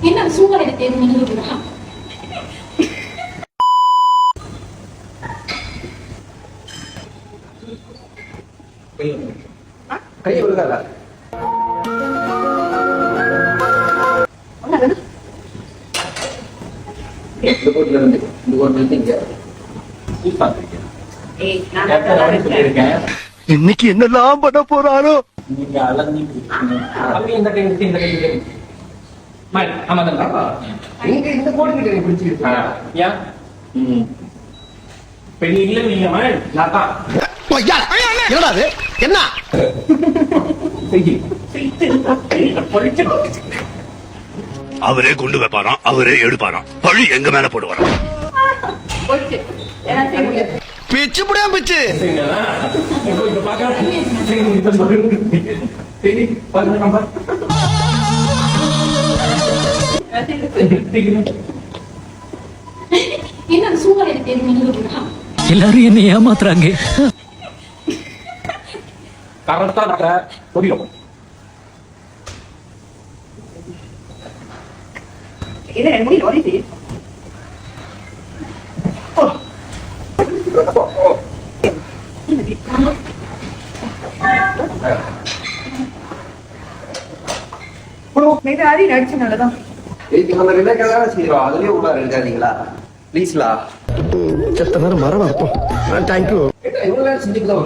என்ன சூழ்நிலை தேர்வு நிகழ்வுகளா? கை விடுதல இன்னைக்கு என்னெல்லாம் பண்ண போறாரோ. நீங்க அலங்கி இந்த கை இந்த கை ஆமா நீங்க இந்த போட்டுக்கிட்டு பிடிச்சிருக்கு ஏன் பெரிய இல்ல நீங்க நான் தான் என்னடா அது? என்ன அவரே கொண்டு வைப்பாராம், அவரே எடுப்பாராம், பழி எங்க மேல போடுவாராம். பிச்சு புடியா பிச்சு. என்ன சூழ்நிலை தேர்வு நிகழ்வுகளா? எல்லாரும் என்ன ஏமாத்துறாங்க. கரெக்டா புரியும். இது ரெண்டு மூணு ஓடிச்சு. இது ஆடி நடிச்சனாலதான் அந்த ரிலேக்கெல்லாம் செய்யறோம். அதுலயே உள்ள இருக்காதீங்களா ப்ளீஸ்லா. செத்த நேரம் மரம் இருப்போம். தேங்க்யூ. இவ்வளவு நேரம் செஞ்சுக்கலாம்.